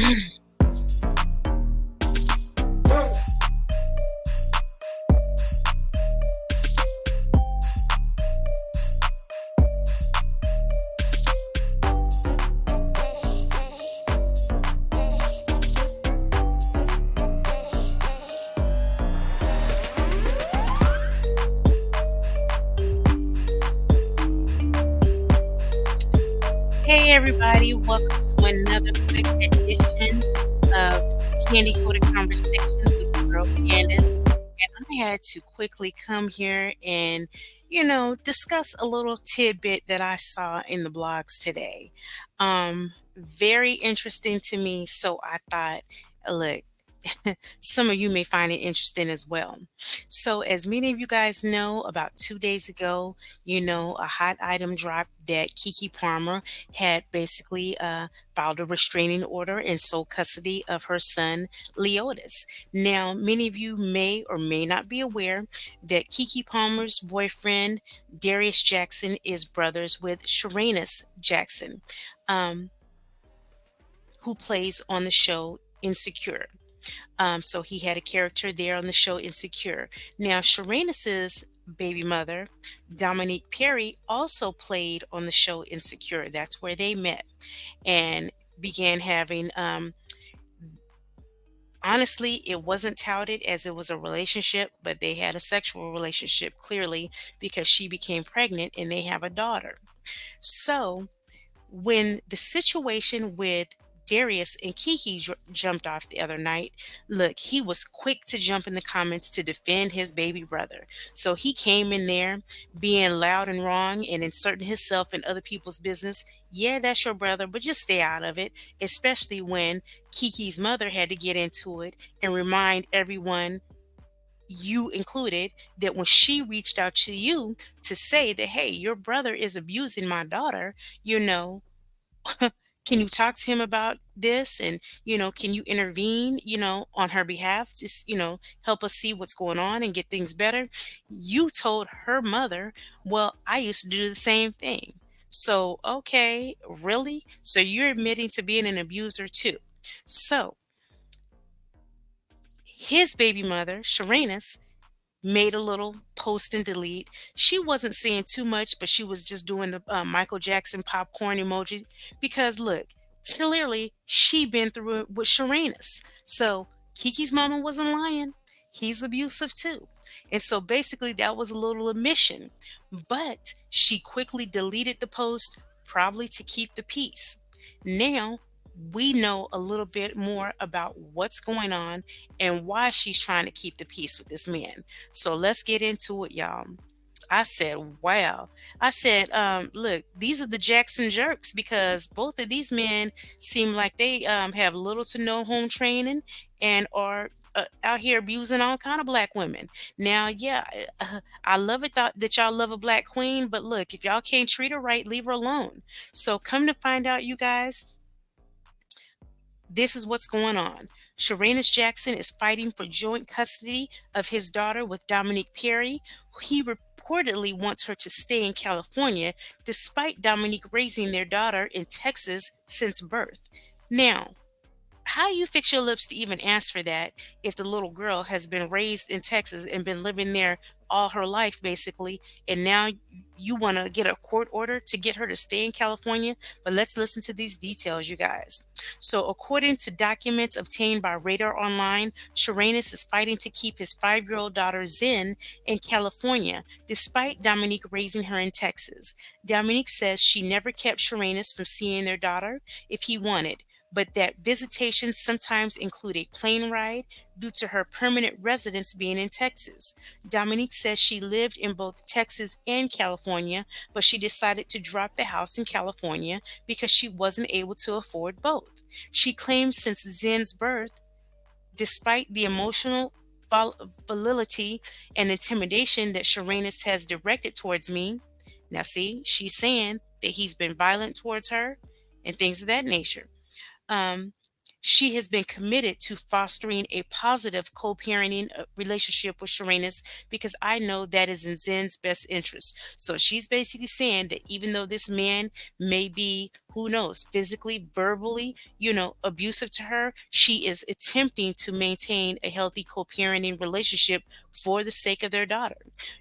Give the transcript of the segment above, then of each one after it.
Hey everybody, welcome to another quick edition of Candy Coated Conversations with your girl Candace. And I had to quickly come here and, discuss a little tidbit that I saw in the blogs today. Very interesting to me, so I thought, look, some of you may find it interesting as well. So, as many of you guys know, about 2 days ago, a hot item dropped that Kiki Palmer had basically filed a restraining order and sole custody of her son, Leotis. Now, many of you may or may not be aware that Kiki Palmer's boyfriend, Darius Jackson, is brothers with Sarunas Jackson, um, who plays on the show Insecure. So he had a character there on the show Insecure. Now, Sharanus's baby mother, Dominique Perry, also played on the show Insecure. That's where they met and began having. Honestly, it wasn't touted as it was a relationship, but they had a sexual relationship clearly because she became pregnant and they have a daughter. So when the situation with Darius and Kiki jumped off the other night, look, he was quick to jump in the comments to defend his baby brother. So he came in there being loud and wrong and inserting himself in other people's business. Yeah, that's your brother, but just stay out of it, especially when Kiki's mother had to get into it and remind everyone, you included, that when she reached out to you to say that, hey, your brother is abusing my daughter, you know, can you talk to him about this? And, can you intervene, on her behalf to, help us see what's going on and get things better? You told her mother, well, I used to do the same thing. So, okay, really? So you're admitting to being an abuser too. So his baby mother, Sharanus, made a little post and delete. She wasn't saying too much, but she was just doing the Michael Jackson popcorn emoji because look, clearly she been through it with Sharanus. So Kiki's mama wasn't lying. He's abusive too. And so basically that was a little admission. But she quickly deleted the post, probably to keep the peace. Now we know a little bit more about what's going on and why she's trying to keep the peace with this man. So let's get into it, y'all. I said, wow. I said, look, these are the Jackson jerks because both of these men seem like they have little to no home training and are out here abusing all kind of black women. Now, yeah, I love it that y'all love a black queen, but look, if y'all can't treat her right, leave her alone. So come to find out, you guys, this is what's going on. Sharanus Jackson is fighting for joint custody of his daughter with Dominique Perry. He reportedly wants her to stay in California despite Dominique raising their daughter in Texas since birth. Now, how you fix your lips to even ask for that if the little girl has been raised in Texas and been living there all her life basically, and now you want to get a court order to get her to stay in California? But let's listen to these details, you guys. So according to documents obtained by Radar Online, Sharanus is fighting to keep his 5-year-old daughter Zen in California despite Dominique raising her in Texas. Dominique says she never kept Sharanus from seeing their daughter if he wanted, but that visitations sometimes include a plane ride due to her permanent residence being in Texas. Dominique says she lived in both Texas and California, but she decided to drop the house in California because she wasn't able to afford both. She claims since Zen's birth, despite the emotional volatility and intimidation that Sharanus has directed towards me, now see, she's saying that he's been violent towards her and things of that nature. Um, She has been committed to fostering a positive co-parenting relationship with Serena's because I know that is in Zen's best interest. So she's basically saying that even though this man may be, who knows, physically, verbally, abusive to her, she is attempting to maintain a healthy co-parenting relationship for the sake of their daughter.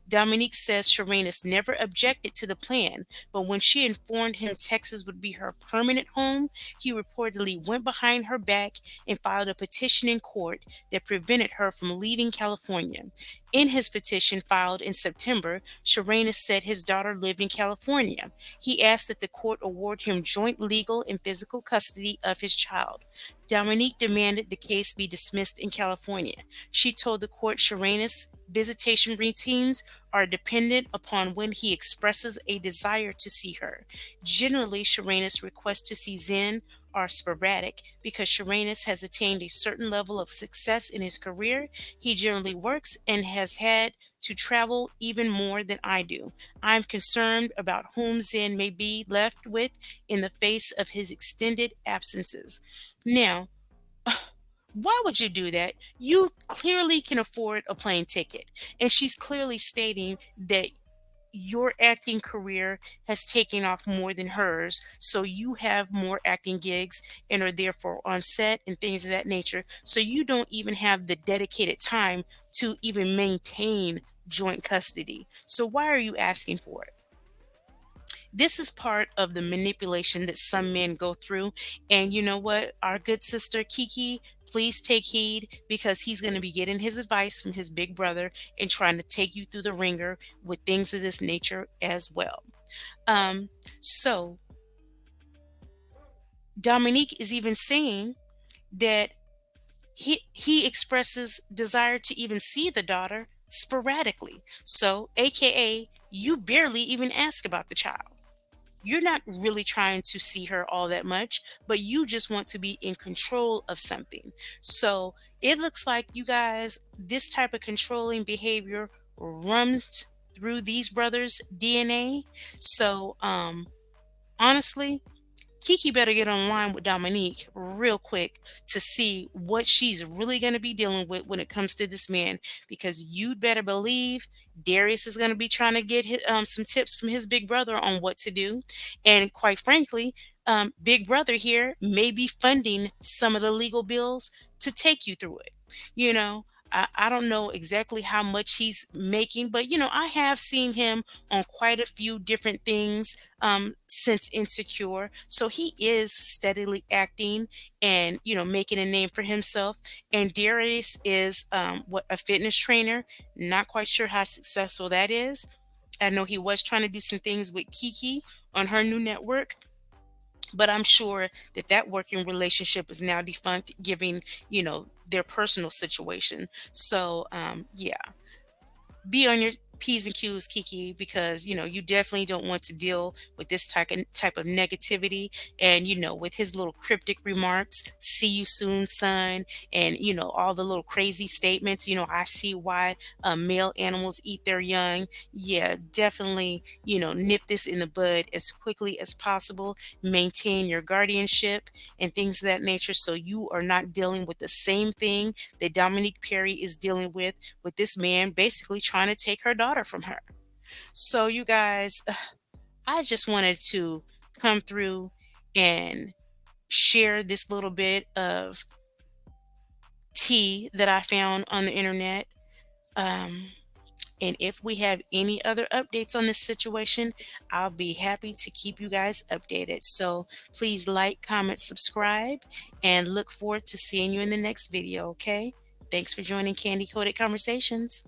Dominique says Serena's never objected to the plan, but when she informed him Texas would be her permanent home, he reportedly went behind her back and filed a petition in court that prevented her from leaving California. In his petition filed in September, Serenas said his daughter lived in California. He asked that the court award him joint legal and physical custody of his child. Dominique demanded the case be dismissed in California. She told the court Serenas' visitation routines are dependent upon when he expresses a desire to see her. Generally, Serenas' requests to see Zen are sporadic because Serenas has attained a certain level of success in his career. He generally works and has had to travel even more than I do. I'm concerned about whom Zen may be left with in the face of his extended absences. Now, why would you do that? You clearly can afford a plane ticket. And she's clearly stating that your acting career has taken off more than hers. So you have more acting gigs and are therefore on set and things of that nature. So you don't even have the dedicated time to even maintain joint custody. So why are you asking for it? This is part of the manipulation that some men go through. And you know what? Our good sister Kiki, please take heed because he's going to be getting his advice from his big brother and trying to take you through the ringer with things of this nature as well. So Dominique is even saying that he expresses desire to even see the daughter sporadically. So, AKA, you barely even ask about the child. You're not really trying to see her all that much, but you just want to be in control of something. So it looks like you guys, this type of controlling behavior runs through these brothers' DNA. So, honestly, Kiki better get online with Dominique real quick to see what she's really going to be dealing with when it comes to this man. Because you'd better believe Darius is going to be trying to get some tips from his big brother on what to do. And quite frankly, Big Brother here may be funding some of the legal bills to take you through it. You know, I don't know exactly how much he's making, but I have seen him on quite a few different things since Insecure. So he is steadily acting and making a name for himself. And Darius is what, a fitness trainer. Not quite sure how successful that is. I know he was trying to do some things with Kiki on her new network, but I'm sure that working relationship is now defunct, giving their personal situation. So yeah, be on your P's and Q's, Kiki, because you definitely don't want to deal with this type of negativity. And with his little cryptic remarks, "See you soon, son," and all the little crazy statements. I see why male animals eat their young. Yeah, definitely. Nip this in the bud as quickly as possible. Maintain your guardianship and things of that nature, so you are not dealing with the same thing that Dominique Perry is dealing with this man basically trying to take her daughter from her. So, you guys, I just wanted to come through and share this little bit of tea that I found on the internet. Um, and if we have any other updates on this situation, I'll be happy to keep you guys updated. So please like, comment, subscribe, and look forward to seeing you in the next video, okay? Thanks for joining Candy Coated Conversations.